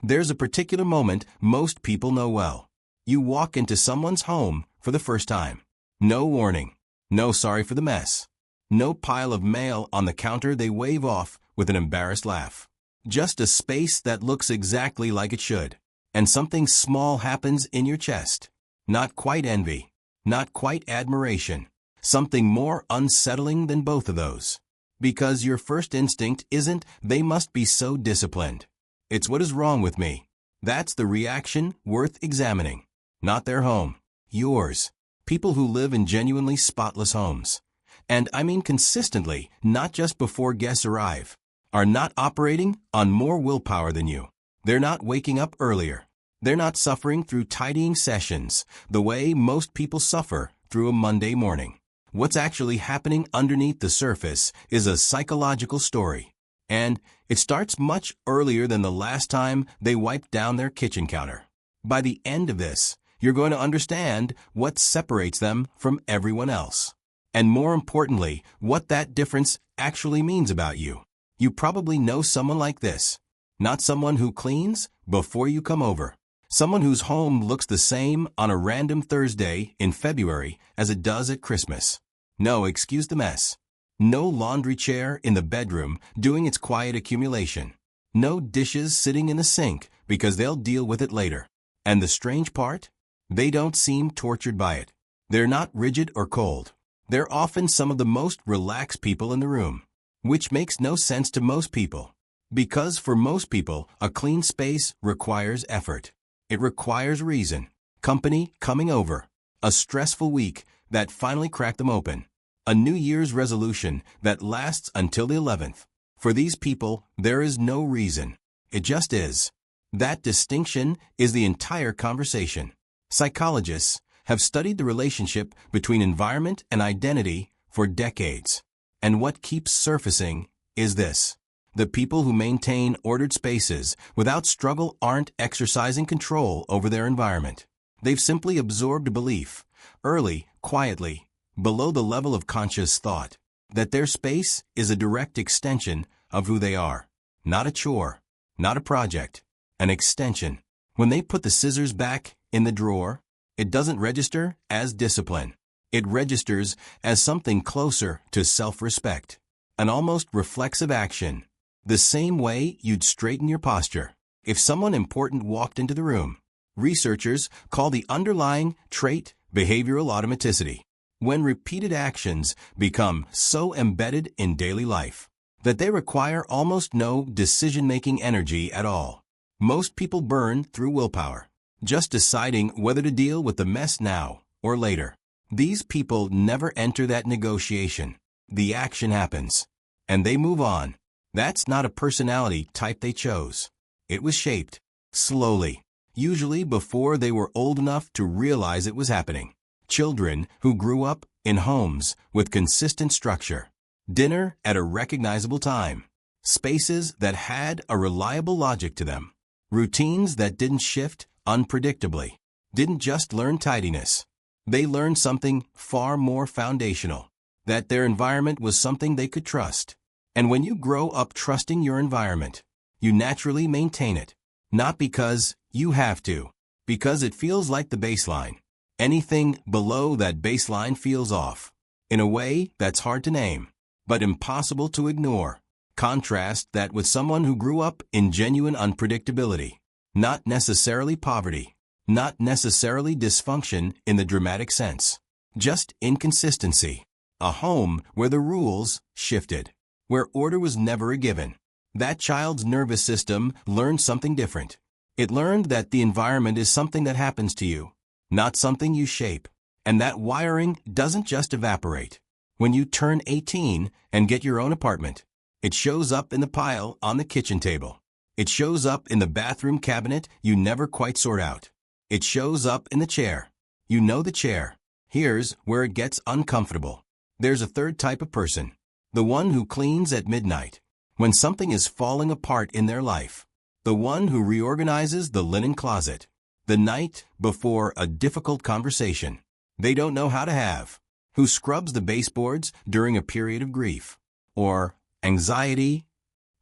There's a particular moment most people know well. You walk into someone's home for the first time. No warning. No sorry for the mess. No pile of mail on the counter they wave off with an embarrassed laugh. Just a space that looks exactly like it should. And something small happens in your chest. Not quite envy. Not quite admiration. Something more unsettling than both of those. Because your first instinct isn't, they must be so disciplined. It's what is wrong with me. That's the reaction worth examining. Not their home. Yours. People who live in genuinely spotless homes. And I mean consistently, not just before guests arrive, are not operating on more willpower than you. They're not waking up earlier. They're not suffering through tidying sessions the way most people suffer through a Monday morning. What's actually happening underneath the surface is a psychological story. And it starts much earlier than the last time they wiped down their kitchen counter. By the end of this, you're going to understand what separates them from everyone else. And more importantly, what that difference actually means about you. You probably know someone like this. Not someone who cleans before you come over. Someone whose home looks the same on a random Thursday in February as it does at Christmas. No, excuse the mess. No laundry chair in the bedroom doing its quiet accumulation. No dishes sitting in the sink because they'll deal with it later. And the strange part? They don't seem tortured by it. They're not rigid or cold. They're often some of the most relaxed people in the room. Which makes no sense to most people. Because for most people, a clean space requires effort. It requires reason, company coming over, a stressful week that finally cracked them open, a New Year's resolution that lasts until the 11th. For these people, there is no reason. It just is. That distinction is the entire conversation. Psychologists have studied the relationship between environment and identity for decades. And what keeps surfacing is this. The people who maintain ordered spaces without struggle aren't exercising control over their environment. They've simply absorbed a belief, early, quietly, below the level of conscious thought, that their space is a direct extension of who they are. Not a chore, not a project, an extension. When they put the scissors back in the drawer, it doesn't register as discipline. It registers as something closer to self-respect, an almost reflexive action. The same way you'd straighten your posture if someone important walked into the room. Researchers call the underlying trait behavioral automaticity, when repeated actions become so embedded in daily life that they require almost no decision-making energy at all. Most people burn through willpower, just deciding whether to deal with the mess now or later. These people never enter that negotiation. The action happens, and they move on. That's not a personality type they chose. It was shaped, slowly, usually before they were old enough to realize it was happening. Children who grew up in homes with consistent structure. Dinner at a recognizable time. Spaces that had a reliable logic to them. Routines that didn't shift unpredictably. Didn't just learn tidiness. They learned something far more foundational. That their environment was something they could trust. And when you grow up trusting your environment, you naturally maintain it. Not because you have to, because it feels like the baseline. Anything below that baseline feels off, in a way that's hard to name, but impossible to ignore. Contrast that with someone who grew up in genuine unpredictability. Not necessarily poverty, not necessarily dysfunction in the dramatic sense. Just inconsistency. A home where the rules shifted. Where order was never a given. That child's nervous system learned something different. It learned that the environment is something that happens to you, not something you shape. And that wiring doesn't just evaporate. When you turn 18 and get your own apartment, it shows up in the pile on the kitchen table. It shows up in the bathroom cabinet you never quite sort out. It shows up in the chair. You know the chair. Here's where it gets uncomfortable. There's a third type of person. The one who cleans at midnight, when something is falling apart in their life. The one who reorganizes the linen closet, the night before a difficult conversation they don't know how to have. Who scrubs the baseboards during a period of grief, or anxiety,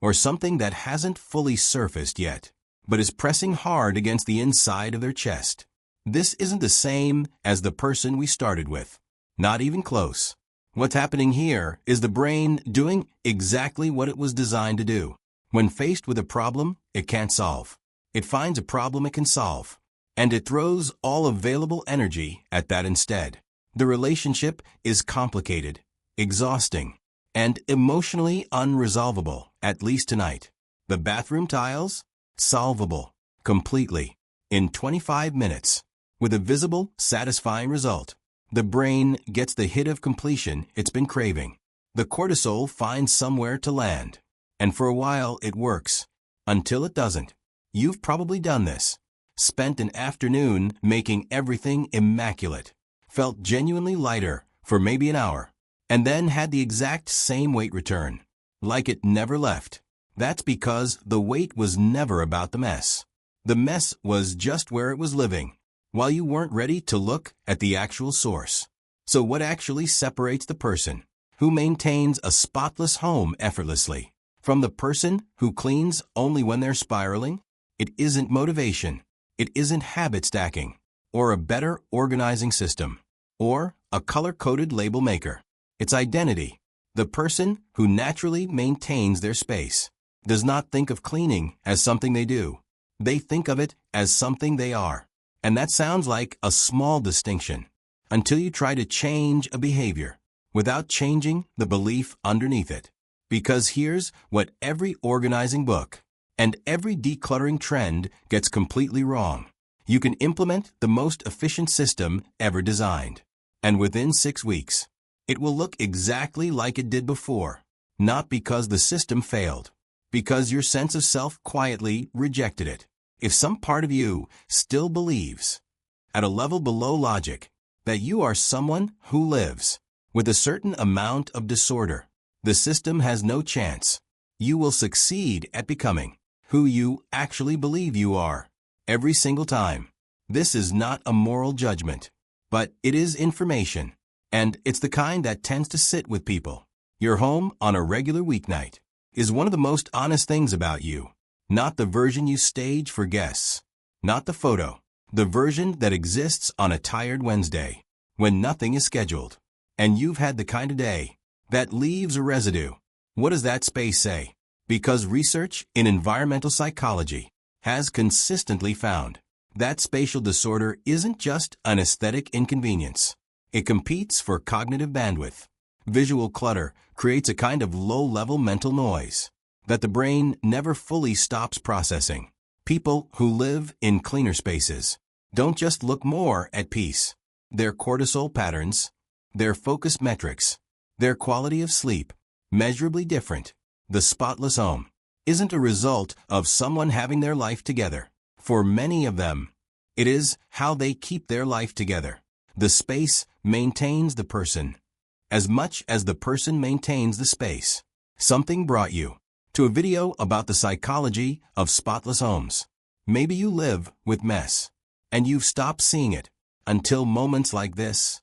or something that hasn't fully surfaced yet. but is pressing hard against the inside of their chest. This isn't the same as the person we started with. Not even close. What's happening here is the brain doing exactly what it was designed to do. When faced with a problem it can't solve, it finds a problem it can solve, and it throws all available energy at that instead. The relationship is complicated, exhausting, and emotionally unresolvable, at least tonight. The bathroom tiles? Solvable. Completely. In 25 minutes. With a visible, satisfying result. The brain gets the hit of completion it's been craving. The cortisol finds somewhere to land. And for a while it works. Until it doesn't. You've probably done this. Spent an afternoon making everything immaculate. Felt genuinely lighter for maybe an hour. And then had the exact same weight return. Like it never left. That's because the weight was never about the mess. The mess was just where it was living, while you weren't ready to look at the actual source. So what actually separates the person who maintains a spotless home effortlessly from the person who cleans only when they're spiraling? It isn't motivation. It isn't habit stacking, or a better organizing system, or a color-coded label maker. It's identity. The person who naturally maintains their space does not think of cleaning as something they do. They think of it as something they are. And that sounds like a small distinction, until you try to change a behavior without changing the belief underneath it. Because here's what every organizing book and every decluttering trend gets completely wrong. You can implement the most efficient system ever designed, and within 6 weeks, it will look exactly like it did before. Not because the system failed, because your sense of self quietly rejected it. If some part of you still believes, at a level below logic, that you are someone who lives with a certain amount of disorder, the system has no chance. You will succeed at becoming who you actually believe you are every single time. This is not a moral judgment, but it is information, and it's the kind that tends to sit with people. Your home on a regular weeknight is one of the most honest things about you. Not the version you stage for guests. Not the photo. The version that exists on a tired Wednesday, when nothing is scheduled, and you've had the kind of day that leaves a residue. What does that space say? Because research in environmental psychology has consistently found that spatial disorder isn't just an aesthetic inconvenience. It competes for cognitive bandwidth. Visual clutter creates a kind of low-level mental noise that the brain never fully stops processing. People who live in cleaner spaces don't just look more at peace. Their cortisol patterns, their focus metrics, their quality of sleep, measurably different. The spotless home isn't a result of someone having their life together. For many of them, it is how they keep their life together. The space maintains the person, as much as the person maintains the space. Something brought you to a video about the psychology of spotless homes. Maybe you live with mess, and you've stopped seeing it until moments like this,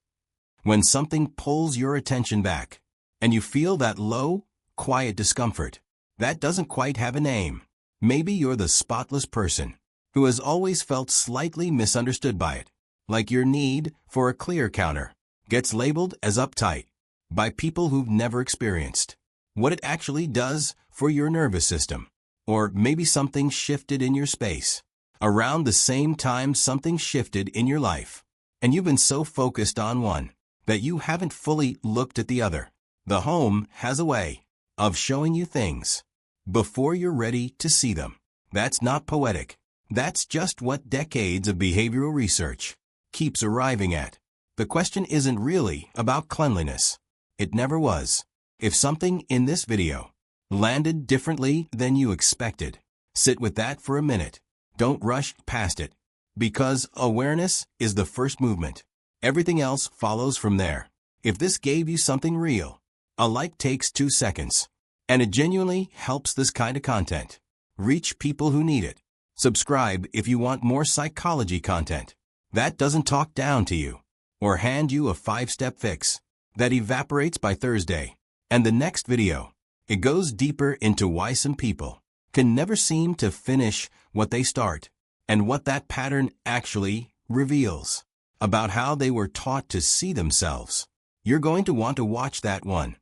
when something pulls your attention back, and you feel that low, quiet discomfort that doesn't quite have a name. Maybe you're the spotless person who has always felt slightly misunderstood by it, like your need for a clear counter gets labeled as uptight by people who've never experienced what it actually does for your nervous system. Or maybe something shifted in your space around the same time something shifted in your life, and you've been so focused on one that you haven't fully looked at the other. The home has a way of showing you things before you're ready to see them. That's not poetic. That's just what decades of behavioral research keeps arriving at. The question isn't really about cleanliness. It never was. If something in this video landed differently than you expected, sit with that for a minute. Don't rush past it, because awareness is the first movement. Everything else follows from there. If this gave you something real, a like takes 2 seconds, and it genuinely helps this kind of content reach people who need it. Subscribe if you want more psychology content that doesn't talk down to you or hand you a 5-step fix that evaporates by Thursday. And the next video, it goes deeper into why some people can never seem to finish what they start, and what that pattern actually reveals about how they were taught to see themselves. You're going to want to watch that one.